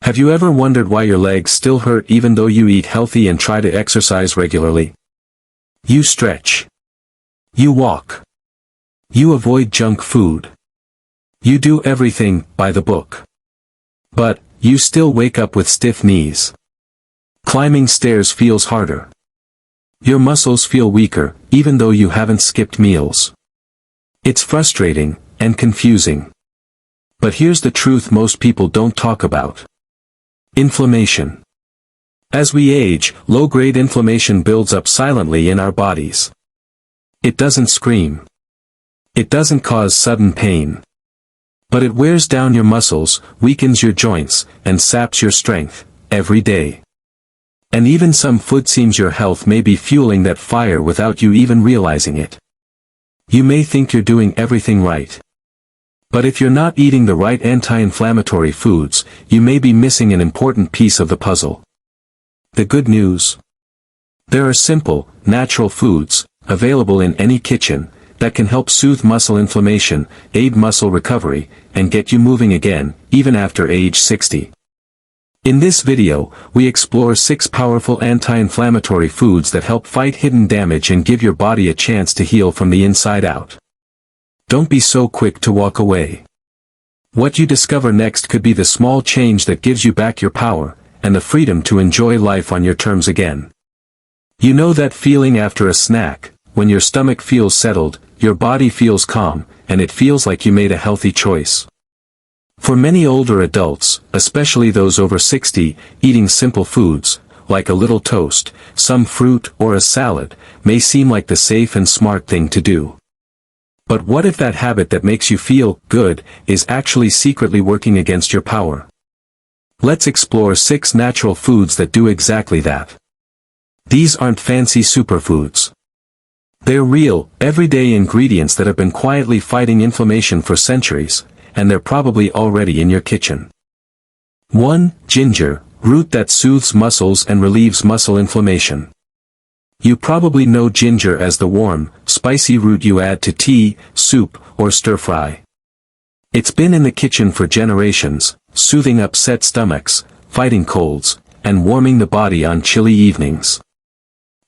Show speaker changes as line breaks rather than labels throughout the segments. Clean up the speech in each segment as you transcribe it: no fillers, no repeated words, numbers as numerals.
Have you ever wondered why your legs still hurt even though you eat healthy and try to exercise regularly? You stretch. You walk. You avoid junk food. You do everything by the book. But you still wake up with stiff knees. Climbing stairs feels harder. Your muscles feel weaker, even though you haven't skipped meals. It's frustrating and confusing. But here's the truth most people don't talk about. Inflammation. As we age, low-grade inflammation builds up silently in our bodies. It doesn't scream. It doesn't cause sudden pain. But it wears down your muscles, weakens your joints, and saps your strength, every day. And even some food seems your health may be fueling that fire without you even realizing it. You may think you're doing everything right. But if you're not eating the right anti-inflammatory foods, you may be missing an important piece of the puzzle. The good news? There are simple, natural foods, available in any kitchen, that can help soothe muscle inflammation, aid muscle recovery, and get you moving again, even after age 60. In this video, we explore 6 powerful anti-inflammatory foods that help fight hidden damage and give your body a chance to heal from the inside out. Don't be so quick to walk away. What you discover next could be the small change that gives you back your power, and the freedom to enjoy life on your terms again. You know that feeling after a snack, when your stomach feels settled, your body feels calm, and it feels like you made a healthy choice. For many older adults, especially those over 60, eating simple foods, like a little toast, some fruit or a salad, may seem like the safe and smart thing to do. But what if that habit that makes you feel good is actually secretly working against your power? Let's explore 6 natural foods that do exactly that. These aren't fancy superfoods. They're real, everyday ingredients that have been quietly fighting inflammation for centuries, and they're probably already in your kitchen. 1. Ginger, root that soothes muscles and relieves muscle inflammation. You probably know ginger as the warm, spicy root you add to tea, soup, or stir-fry. It's been in the kitchen for generations, soothing upset stomachs, fighting colds, and warming the body on chilly evenings.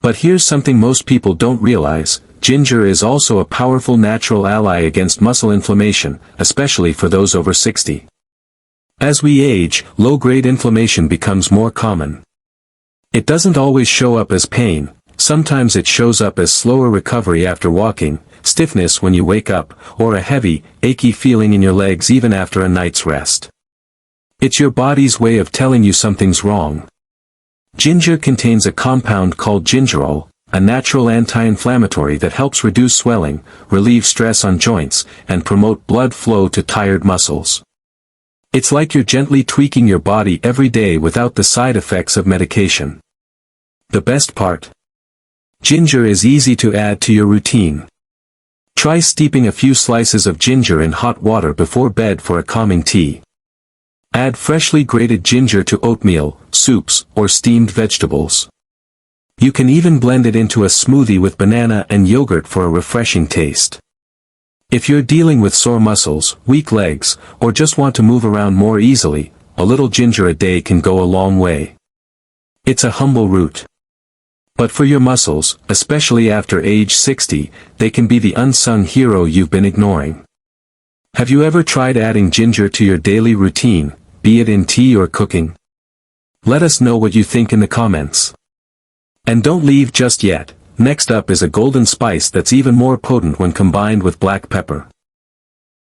But here's something most people don't realize: ginger is also a powerful natural ally against muscle inflammation, especially for those over 60. As we age, low-grade inflammation becomes more common. It doesn't always show up as pain, sometimes it shows up as slower recovery after walking, stiffness when you wake up, or a heavy, achy feeling in your legs even after a night's rest. It's your body's way of telling you something's wrong. Ginger contains a compound called gingerol, a natural anti-inflammatory that helps reduce swelling, relieve stress on joints, and promote blood flow to tired muscles. It's like you're gently tweaking your body every day without the side effects of medication. The best part? Ginger is easy to add to your routine. Try steeping a few slices of ginger in hot water before bed for a calming tea. Add freshly grated ginger to oatmeal, soups, or steamed vegetables. You can even blend it into a smoothie with banana and yogurt for a refreshing taste. If you're dealing with sore muscles, weak legs, or just want to move around more easily, a little ginger a day can go a long way. It's a humble root. But for your muscles, especially after age 60, they can be the unsung hero you've been ignoring. Have you ever tried adding ginger to your daily routine, be it in tea or cooking? Let us know what you think in the comments. And don't leave just yet. Next up is a golden spice that's even more potent when combined with black pepper.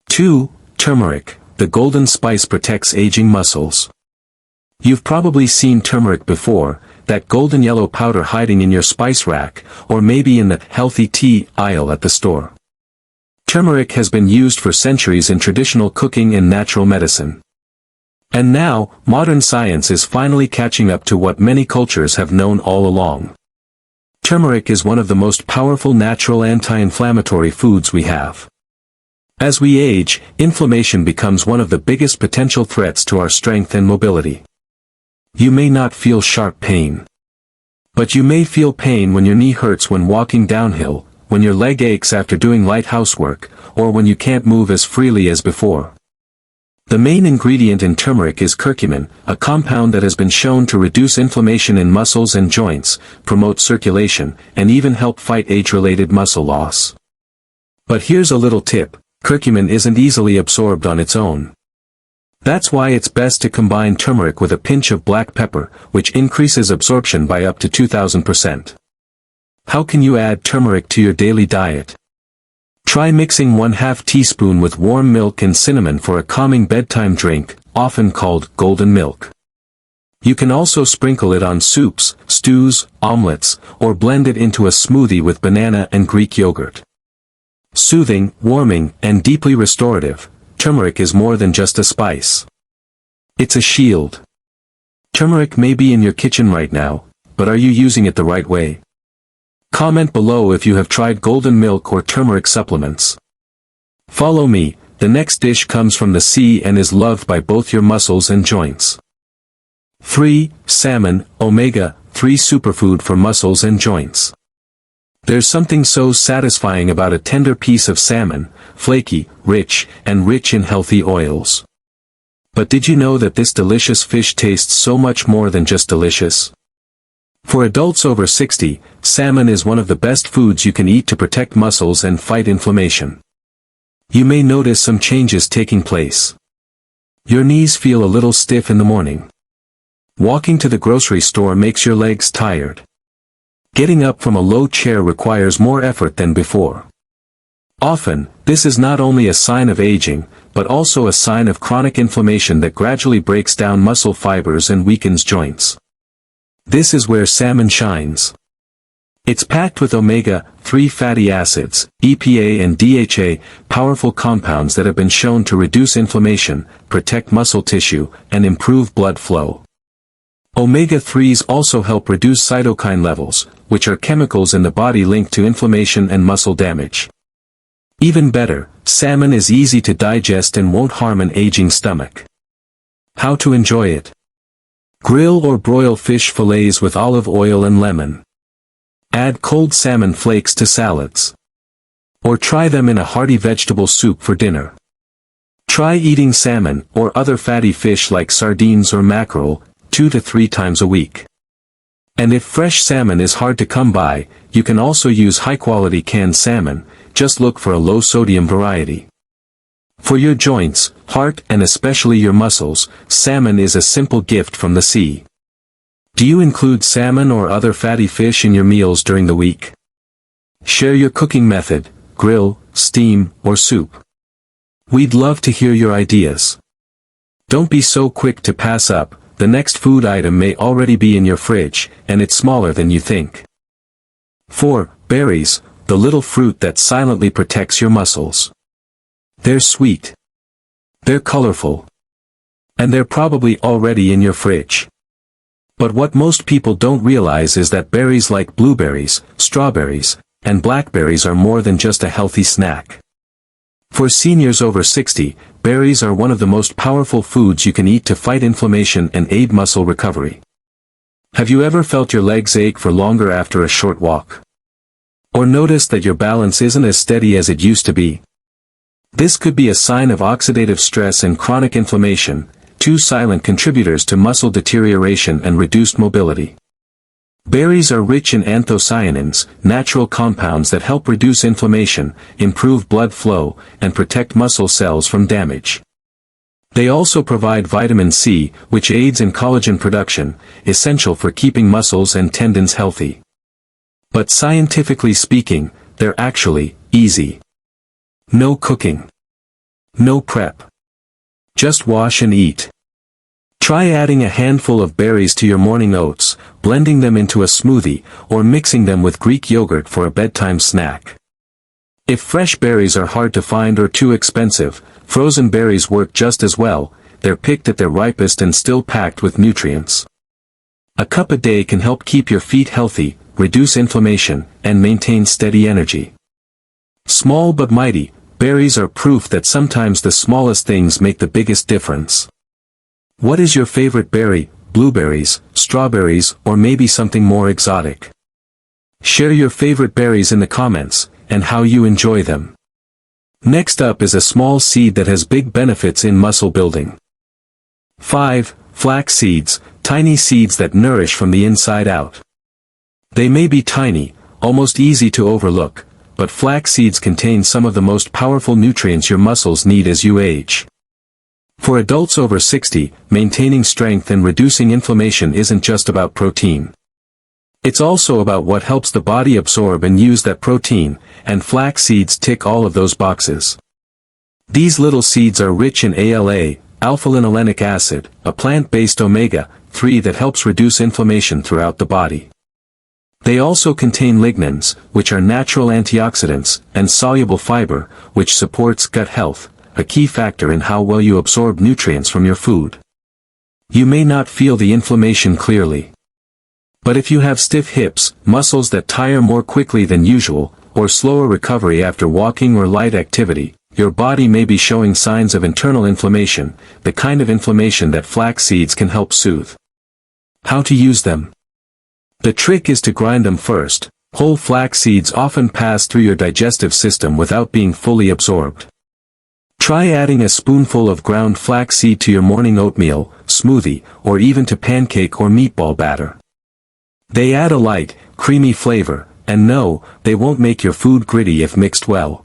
2. Turmeric, the golden spice protects aging muscles. You've probably seen turmeric before, that golden yellow powder hiding in your spice rack, or maybe in the healthy tea aisle at the store. Turmeric has been used for centuries in traditional cooking and natural medicine. And now, modern science is finally catching up to what many cultures have known all along. Turmeric is one of the most powerful natural anti-inflammatory foods we have. As we age, inflammation becomes one of the biggest potential threats to our strength and mobility. You may not feel sharp pain. But you may feel pain when your knee hurts when walking downhill, when your leg aches after doing light housework, or when you can't move as freely as before. The main ingredient in turmeric is curcumin, a compound that has been shown to reduce inflammation in muscles and joints, promote circulation, and even help fight age-related muscle loss. But here's a little tip: curcumin isn't easily absorbed on its own. That's why it's best to combine turmeric with a pinch of black pepper, which increases absorption by up to 2000%. How can you add turmeric to your daily diet? Try mixing 1/2 teaspoon with warm milk and cinnamon for a calming bedtime drink, often called golden milk. You can also sprinkle it on soups, stews, omelets, or blend it into a smoothie with banana and Greek yogurt. Soothing, warming, and deeply restorative, turmeric is more than just a spice. It's a shield. Turmeric may be in your kitchen right now, but are you using it the right way? Comment below if you have tried golden milk or turmeric supplements. Follow me. The next dish comes from the sea and is loved by both your muscles and joints. 3. Salmon, omega-3 superfood for muscles and joints. There's something so satisfying about a tender piece of salmon, flaky, rich, and rich in healthy oils. But did you know that this delicious fish tastes so much more than just delicious? For adults over 60, salmon is one of the best foods you can eat to protect muscles and fight inflammation. You may notice some changes taking place. Your knees feel a little stiff in the morning. Walking to the grocery store makes your legs tired. Getting up from a low chair requires more effort than before. Often, this is not only a sign of aging, but also a sign of chronic inflammation that gradually breaks down muscle fibers and weakens joints. This is where salmon shines. It's packed with omega-3 fatty acids, EPA and DHA, powerful compounds that have been shown to reduce inflammation, protect muscle tissue, and improve blood flow. Omega-3s also help reduce cytokine levels, which are chemicals in the body linked to inflammation and muscle damage. Even better, salmon is easy to digest and won't harm an aging stomach. How to enjoy it? Grill or broil fish fillets with olive oil and lemon. Add cold salmon flakes to salads. Or try them in a hearty vegetable soup for dinner. Try eating salmon, or other fatty fish like sardines or mackerel, 2 to 3 times a week. And if fresh salmon is hard to come by, you can also use high-quality canned salmon, just look for a low-sodium variety. For your joints, heart and especially your muscles, salmon is a simple gift from the sea. Do you include salmon or other fatty fish in your meals during the week? Share your cooking method, grill, steam, or soup. We'd love to hear your ideas. Don't be so quick to pass up. The next food item may already be in your fridge, and it's smaller than you think. 4. Berries, the little fruit that silently protects your muscles. They're sweet. They're colorful. And they're probably already in your fridge. But what most people don't realize is that berries like blueberries, strawberries, and blackberries are more than just a healthy snack. For seniors over 60, berries are one of the most powerful foods you can eat to fight inflammation and aid muscle recovery. Have you ever felt your legs ache for longer after a short walk? Or noticed that your balance isn't as steady as it used to be? This could be a sign of oxidative stress and chronic inflammation, 2 silent contributors to muscle deterioration and reduced mobility. Berries are rich in anthocyanins, natural compounds that help reduce inflammation, improve blood flow, and protect muscle cells from damage. They also provide vitamin C, which aids in collagen production, essential for keeping muscles and tendons healthy. But scientifically speaking, they're actually easy. No cooking. No prep. Just wash and eat. Try adding a handful of berries to your morning oats, blending them into a smoothie, or mixing them with Greek yogurt for a bedtime snack. If fresh berries are hard to find or too expensive, frozen berries work just as well. They're picked at their ripest and still packed with nutrients. A cup a day can help keep your feet healthy, reduce inflammation, and maintain steady energy. Small but mighty, berries are proof that sometimes the smallest things make the biggest difference. What is your favorite berry? Blueberries, strawberries, or maybe something more exotic? Share your favorite berries in the comments, and how you enjoy them. Next up is a small seed that has big benefits in muscle building. 5. Flax seeds, tiny seeds that nourish from the inside out. They may be tiny, almost easy to overlook, but flax seeds contain some of the most powerful nutrients your muscles need as you age. For adults over 60, maintaining strength and reducing inflammation isn't just about protein. It's also about what helps the body absorb and use that protein, and flax seeds tick all of those boxes. These little seeds are rich in ALA, alpha-linolenic acid, a plant-based omega-3 that helps reduce inflammation throughout the body. They also contain lignans, which are natural antioxidants, and soluble fiber, which supports gut health, a key factor in how well you absorb nutrients from your food. You may not feel the inflammation clearly. But if you have stiff hips, muscles that tire more quickly than usual, or slower recovery after walking or light activity, your body may be showing signs of internal inflammation, the kind of inflammation that flax seeds can help soothe. How to use them? The trick is to grind them first. Whole flax seeds often pass through your digestive system without being fully absorbed. Try adding a spoonful of ground flaxseed to your morning oatmeal, smoothie, or even to pancake or meatball batter. They add a light, creamy flavor, and no, they won't make your food gritty if mixed well.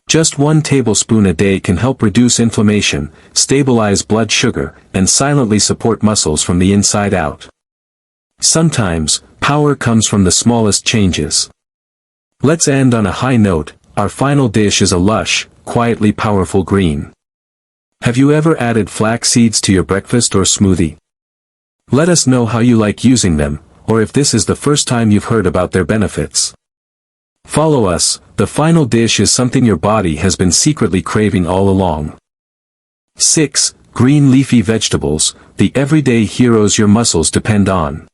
Just 1 tablespoon a day can help reduce inflammation, stabilize blood sugar, and silently support muscles from the inside out. Sometimes, power comes from the smallest changes. Let's end on a high note. Our final dish is a lush, quietly powerful green. Have you ever added flax seeds to your breakfast or smoothie? Let us know how you like using them, or if this is the first time you've heard about their benefits. Follow us. The final dish is something your body has been secretly craving all along. 6. Green leafy vegetables, the everyday heroes your muscles depend on.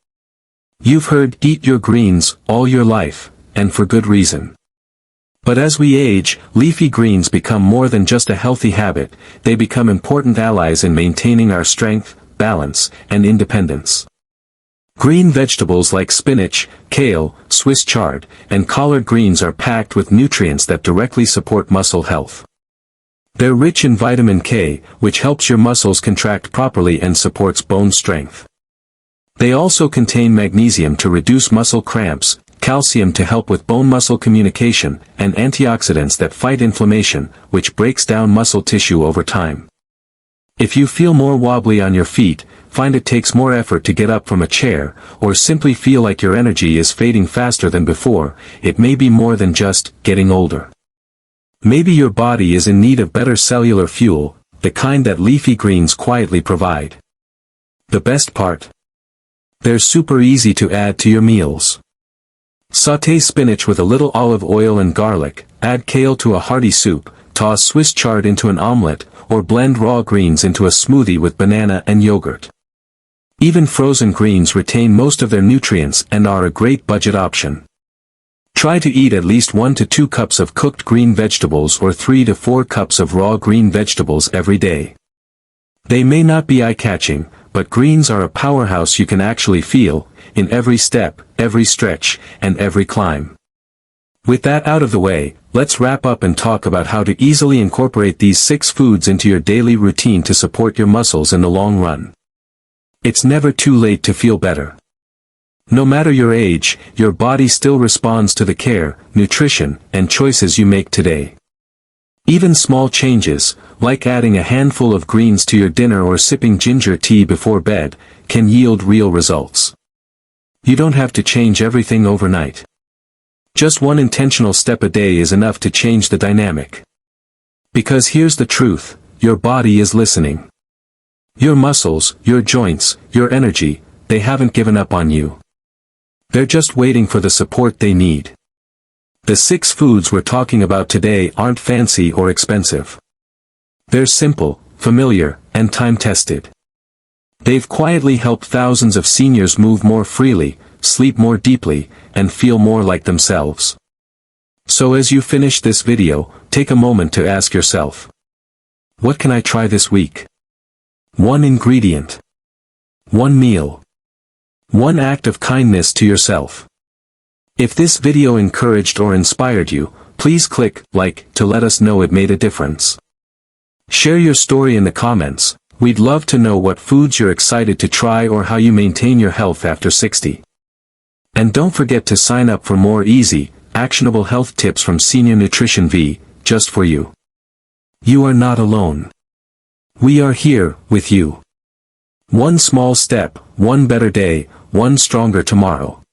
You've heard "eat your greens" all your life, and for good reason. But as we age, leafy greens become more than just a healthy habit, they become important allies in maintaining our strength, balance, and independence. Green vegetables like spinach, kale, Swiss chard, and collard greens are packed with nutrients that directly support muscle health. They're rich in vitamin K, which helps your muscles contract properly and supports bone strength. They also contain magnesium to reduce muscle cramps, calcium to help with bone-muscle communication, and antioxidants that fight inflammation, which breaks down muscle tissue over time. If you feel more wobbly on your feet, find it takes more effort to get up from a chair, or simply feel like your energy is fading faster than before, it may be more than just getting older. Maybe your body is in need of better cellular fuel, the kind that leafy greens quietly provide. The best part? They're super easy to add to your meals. Sauté spinach with a little olive oil and garlic, add kale to a hearty soup, toss Swiss chard into an omelette, or blend raw greens into a smoothie with banana and yogurt. Even frozen greens retain most of their nutrients and are a great budget option. Try to eat at least 1 to 2 cups of cooked green vegetables or 3 to 4 cups of raw green vegetables every day. They may not be eye-catching, but greens are a powerhouse you can actually feel, in every step, every stretch, and every climb. With that out of the way, let's wrap up and talk about how to easily incorporate these 6 foods into your daily routine to support your muscles in the long run. It's never too late to feel better. No matter your age, your body still responds to the care, nutrition, and choices you make today. Even small changes, like adding a handful of greens to your dinner or sipping ginger tea before bed, can yield real results. You don't have to change everything overnight. Just 1 intentional step a day is enough to change the dynamic. Because here's the truth, your body is listening. Your muscles, your joints, your energy, they haven't given up on you. They're just waiting for the support they need. The 6 foods we're talking about today aren't fancy or expensive. They're simple, familiar, and time-tested. They've quietly helped thousands of seniors move more freely, sleep more deeply, and feel more like themselves. So as you finish this video, take a moment to ask yourself, what can I try this week? 1 ingredient. 1 meal. 1 act of kindness to yourself. If this video encouraged or inspired you, Please click like to let us know it made a difference. Share your story in the comments. We'd love to know what foods you're excited to try or how you maintain your health after 60. And don't forget to sign up for more easy, actionable health tips from Senior NutritionV, just for you. You are not alone. We are here, with you. One small step, one better day, one stronger tomorrow.